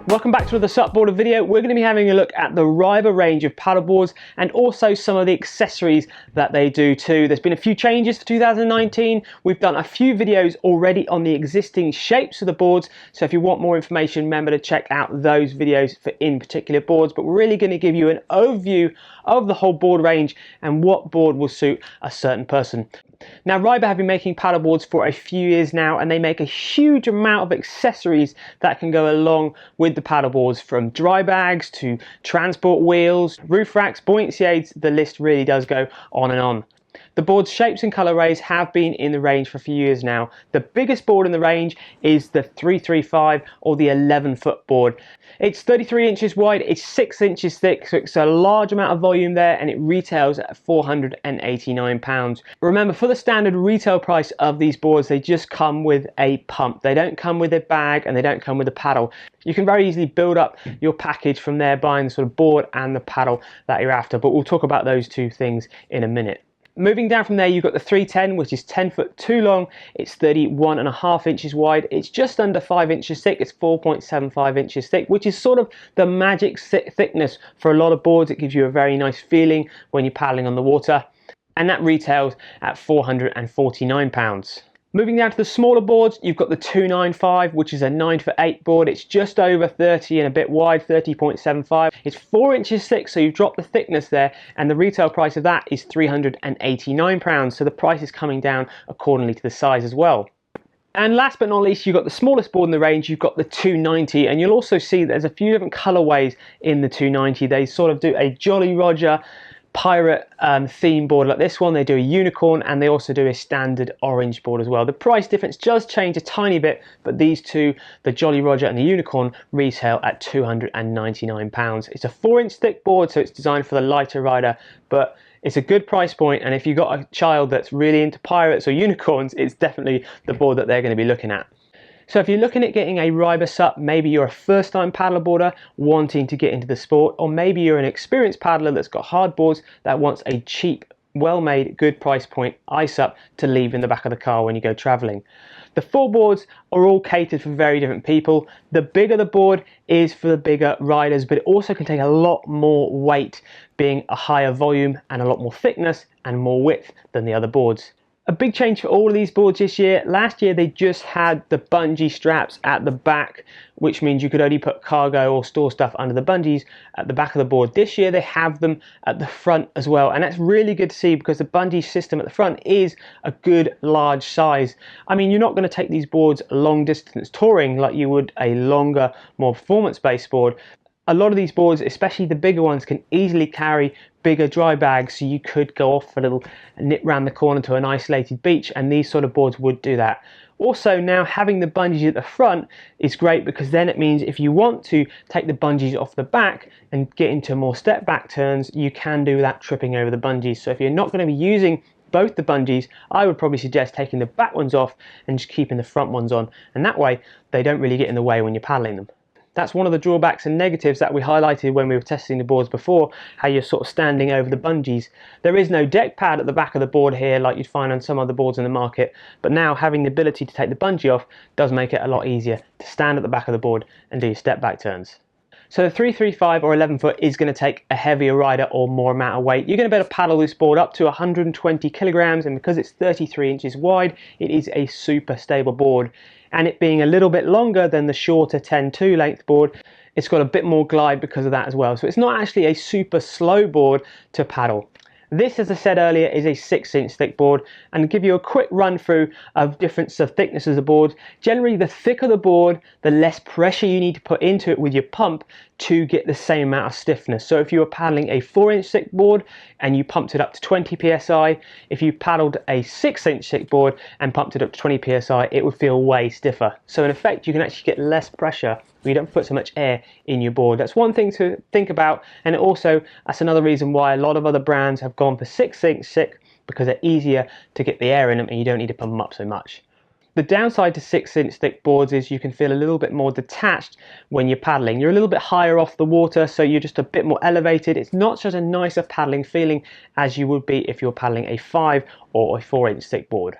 Welcome back to another SUPboarder video. We're going to be having a look at the Riber range of paddleboards and also some of the accessories that they do too. There's been a few changes for 2019. We've done a few videos already on the existing shapes of the boards, so if you want more information, remember to check out those videos for in particular boards. But we're really going to give you an overview of the whole board range and what board will suit a certain person. Now, Riber have been making paddleboards for a few years now, and they make a huge amount of accessories that can go along with the paddleboards, from dry bags to transport wheels, roof racks, buoyancy aids. The list really does go on and on. The board's shapes and colourways have been in the range for a few years now. The biggest board in the range is the 335 or the 11-foot board. It's 33 inches wide, it's 6 inches thick, so it's a large amount of volume there, and it retails at £489. Remember, for the standard retail price of these boards, they just come with a pump. They don't come with a bag and they don't come with a paddle. You can very easily build up your package from there, buying the sort of board and the paddle that you're after, but we'll talk about those two things in a minute. Moving down from there, you've got the 310, which is 10 foot too long. It's 31.5 inches wide. It's just under 5 inches thick. It's 4.75 inches thick, which is sort of the magic thickness for a lot of boards. It gives you a very nice feeling when you're paddling on the water. And that retails at £449. Moving down to the smaller boards, you've got the 295, which is a 9'8" board. It's just over 30 and a bit wide, 30.75. It's 4 inches thick, so you've dropped the thickness there, and the retail price of that is £389. So the price is coming down accordingly to the size as well. And last but not least, you've got the smallest board in the range. You've got the 290, and you'll also see there's a few different colorways in the 290. They sort of do a Jolly Roger pirate theme board like this one. They do a unicorn, and they also do a standard orange board as well. The price difference does change a tiny bit, but these two, the Jolly Roger and the unicorn, retail at £299. It's a 4-inch thick board, so it's designed for the lighter rider, but it's a good price point, and if you've got a child that's really into pirates or unicorns, it's definitely the board that they're going to be looking at. So if you're looking at getting a Riber SUP, maybe you're a first-time paddleboarder wanting to get into the sport, or maybe you're an experienced paddler that's got hard boards that wants a cheap, well-made, good price point iSUP to leave in the back of the car when you go traveling. The 4 boards are all catered for very different people. The bigger the board is for the bigger riders, but it also can take a lot more weight, being a higher volume and a lot more thickness and more width than the other boards. A big change for all of these boards this year. Last year they just had the bungee straps at the back, which means you could only put cargo or store stuff under the bungees at the back of the board. This year they have them at the front as well, and that's really good to see because the bungee system at the front is a good large size. I mean, you're not going to take these boards long distance touring like you would a longer, more performance-based board. A lot of these boards, especially the bigger ones, can easily carry bigger dry bags, so you could go off a little nip round the corner to an isolated beach, and these sort of boards would do that. Also, now having the bungees at the front is great, because then it means if you want to take the bungees off the back and get into more step back turns, you can do that tripping over the bungees. So if you're not going to be using both the bungees, I would probably suggest taking the back ones off and just keeping the front ones on, and that way they don't really get in the way when you're paddling them. That's one of the drawbacks and negatives that we highlighted when we were testing the boards before, how you're sort of standing over the bungees. There is no deck pad at the back of the board here like you'd find on some other boards in the market, but now having the ability to take the bungee off does make it a lot easier to stand at the back of the board and do your step back turns. So the 335 or 11 foot is going to take a heavier rider or more amount of weight. You're going to be able to paddle this board up to 120 kilograms, and because it's 33 inches wide, it is a super stable board. And it being a little bit longer than the shorter 10.2 length board, it's got a bit more glide because of that as well. So it's not actually a super slow board to paddle. This, as I said earlier, is a 6-inch thick board, and to give you a quick run through of difference of thicknesses of boards, generally the thicker the board, the less pressure you need to put into it with your pump to get the same amount of stiffness. So if you were paddling a 4-inch thick board and you pumped it up to 20 psi, if you paddled a 6-inch thick board and pumped it up to 20 psi, it would feel way stiffer. So in effect, you can actually get less pressure when you don't put so much air in your board. That's one thing to think about, and also that's another reason why a lot of other brands have gone for 6-inch thick, because they're easier to get the air in them and you don't need to pump them up so much. The The downside to 6-inch thick boards is you can feel a little bit more detached when you're paddling. You're a little bit higher off the water, so you're just a bit more elevated. It's not such a nicer paddling feeling as you would be if you're paddling a 5 or a 4-inch thick board.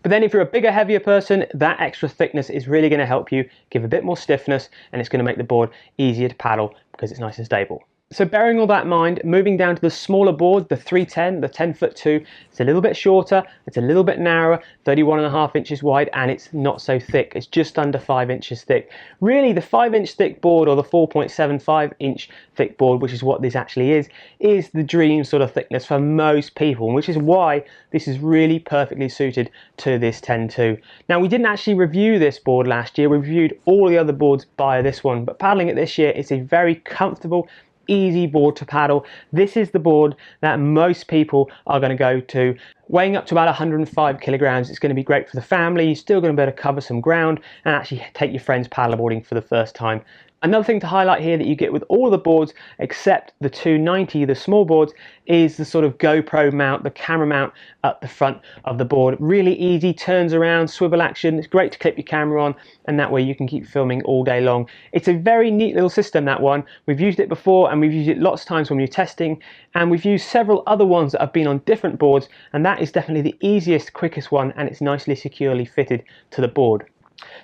But then if you're a bigger, heavier person, that extra thickness is really going to help you give a bit more stiffness, and it's going to make the board easier to paddle because it's nice and stable. So bearing all that in mind, moving down to the smaller board, the 310, the 10'2", it's a little bit shorter, it's a little bit narrower, 31.5 inches wide, and it's not so thick. It's just under 5 inches thick. Really, the 5-inch thick board, or the 4.75-inch thick board, which is what this actually is the dream sort of thickness for most people, which is why this is really perfectly suited to this 10'2". Now, we didn't actually review this board last year. We reviewed all the other boards by this one, but paddling it this year, it's a very comfortable, easy board to paddle. This is the board that most people are going to go to. Weighing up to about 105 kilograms, it's going to be great for the family. You're still going to be able to cover some ground and actually take your friends paddleboarding for the first time. Another thing to highlight here that you get with all the boards except the 290, the small boards, is the sort of GoPro mount, the camera mount at the front of the board. Really easy, turns around, swivel action. It's great to clip your camera on, and that way you can keep filming all day long. It's a very neat little system, that one. We've used it before, and we've used it lots of times when we're testing, and we've used several other ones that have been on different boards, and that is definitely the easiest, quickest one, and it's nicely securely fitted to the board.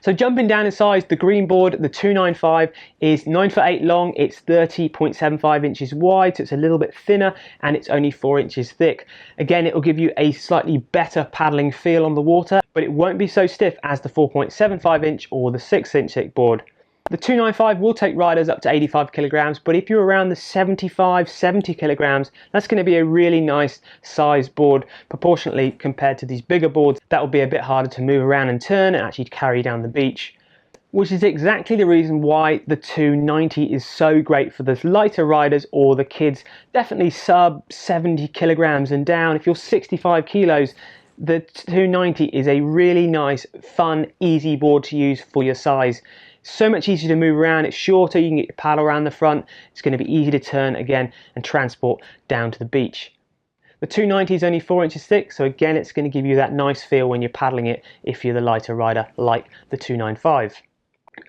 So jumping down in size, the green board, the 295, is 9'8" long, it's 30.75 inches wide, so it's a little bit thinner, and it's only 4 inches thick. Again, it will give you a slightly better paddling feel on the water, but it won't be so stiff as the 4.75 inch or the 6-inch thick board. The 295 will take riders up to 85 kilograms, but if you're around the 75, 70 kilograms, that's going to be a really nice size board proportionately compared to these bigger boards that will be a bit harder to move around and turn and actually carry down the beach. Which is exactly the reason why the 290 is so great for the lighter riders or the kids. Definitely sub 70 kilograms and down. If you're 65 kilos, the 290 is a really nice, fun, easy board to use for your size. So much easier to move around, it's shorter, you can get your paddle around the front, it's going to be easy to turn again and transport down to the beach. The 290 is only 4 inches thick, so again it's going to give you that nice feel when you're paddling it if you're the lighter rider like the 295.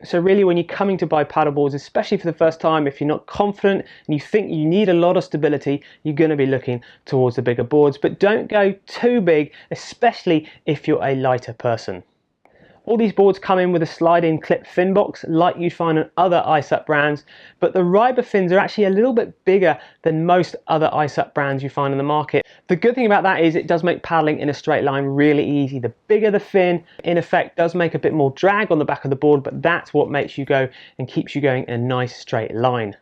So really, when you're coming to buy paddleboards, especially for the first time, if you're not confident and you think you need a lot of stability, you're going to be looking towards the bigger boards, but don't go too big, especially if you're a lighter person. All these boards come in with a slide-in clip fin box like you'd find on other iSUP brands, but the Riber fins are actually a little bit bigger than most other iSUP brands you find on the market. The good thing about that is it does make paddling in a straight line really easy. The bigger the fin, in effect, does make a bit more drag on the back of the board, but that's what makes you go and keeps you going in a nice straight line.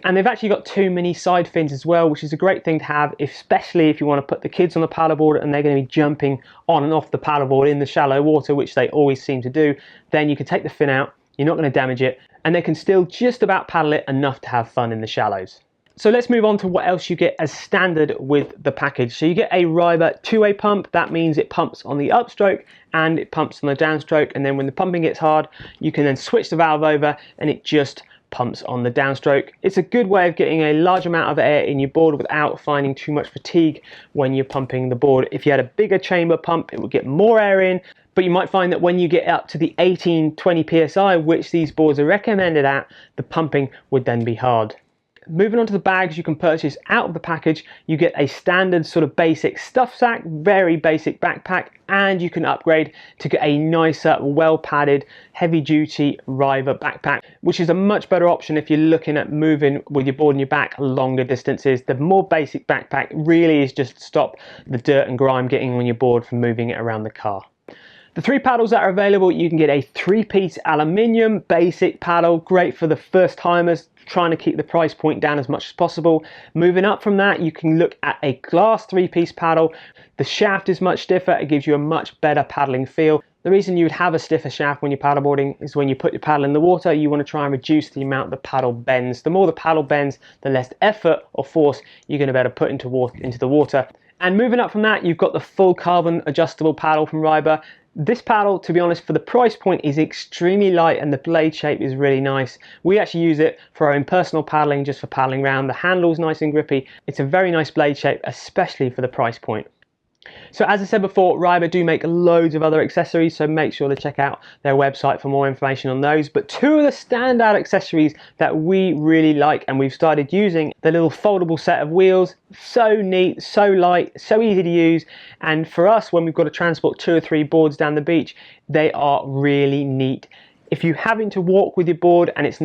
And they've actually got 2 mini side fins as well, which is a great thing to have, especially if you want to put the kids on the paddleboard and they're going to be jumping on and off the paddleboard in the shallow water, which they always seem to do. Then you can take the fin out, you're not going to damage it, and they can still just about paddle it enough to have fun in the shallows. So let's move on to what else you get as standard with the package. So you get a Riber two-way pump. That means it pumps on the upstroke and it pumps on the downstroke, and then when the pumping gets hard, you can then switch the valve over and it just pumps on the downstroke. It's a good way of getting a large amount of air in your board without finding too much fatigue when you're pumping the board. If you had a bigger chamber pump, it would get more air in, but you might find that when you get up to the 18-20 psi, which these boards are recommended at, the pumping would then be hard. Moving on to the bags you can purchase out of the package, you get a standard sort of basic stuff sack, very basic backpack, and you can upgrade to get a nicer, well padded, heavy duty Riber backpack, which is a much better option if you're looking at moving with your board on your back longer distances. The more basic backpack really is just to stop the dirt and grime getting on your board from moving it around the car. The 3 paddles that are available, you can get a 3-piece aluminium basic paddle, great for the first timers, trying to keep the price point down as much as possible. Moving up from that, you can look at a glass 3-piece paddle. The shaft is much stiffer, it gives you a much better paddling feel. The reason you would have a stiffer shaft when you're paddleboarding is when you put your paddle in the water, you want to try and reduce the amount the paddle bends. The more the paddle bends, the less effort or force you're going to be able to put into the water. And moving up from that, you've got the full carbon adjustable paddle from Riber. This paddle, to be honest, for the price point is extremely light and the blade shape is really nice. We actually use it for our own personal paddling, just for paddling around. The handle's nice and grippy. It's a very nice blade shape, especially for the price point. So as I said before, Ryber do make loads of other accessories, so make sure to check out their website for more information on those. But two of the standout accessories that we really like and we've started using, the little foldable set of wheels, so neat, so light, so easy to use, and for us when we've got to transport 2 or 3 boards down the beach, they are really neat. If you're having to walk with your board and it's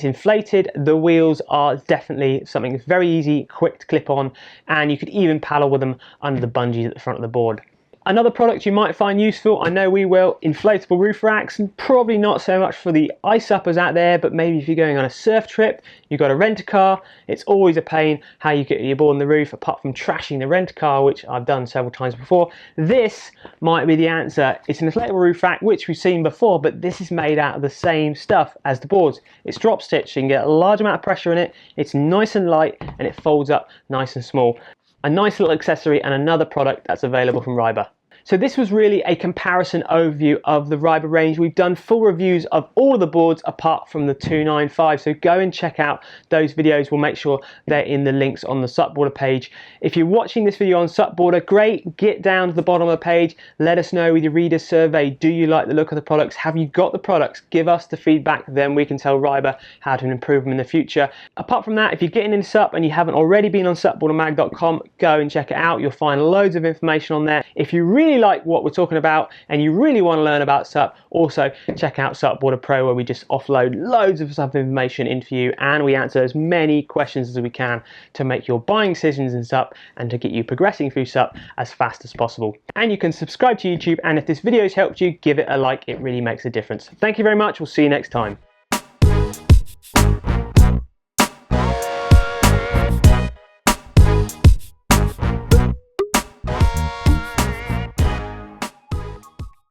inflated, the wheels are definitely something that's very easy, quick to clip on, and you could even paddle with them under the bungees at the front of the board. Another product you might find useful, I know we will, inflatable roof racks, and probably not so much for the iSUPers out there, but maybe if you're going on a surf trip, you've got to rent a car, it's always a pain how you get your board on the roof, apart from trashing the rent car, which I've done several times before. This might be the answer. It's an inflatable roof rack, which we've seen before, but this is made out of the same stuff as the boards. It's drop stitched, so you can get a large amount of pressure in it, it's nice and light, and it folds up nice and small. A nice little accessory and another product that's available from Ryber. So this was really a comparison overview of the Ryber range. We've done full reviews of all the boards apart from the 295, so go and check out those videos. We'll make sure they're in the links on the SUPboarder page. If you're watching this video on SUPboarder, great, get down to the bottom of the page, let us know with your reader's survey, do you like the look of the products? Have you got the products? Give us the feedback, then we can tell Ryber how to improve them in the future. Apart from that, if you're getting into SUP and you haven't already been on SUPboardermag.com, go and check it out. You'll find loads of information on there. If you really like what we're talking about and you really want to learn about SUP, also check out SUPboarder Pro, where we just offload loads of SUP information into you and we answer as many questions as we can to make your buying decisions in SUP and to get you progressing through SUP as fast as possible. And you can subscribe to YouTube, and if this video has helped you, give it a like, it really makes a difference. Thank you very much, we'll see you next time.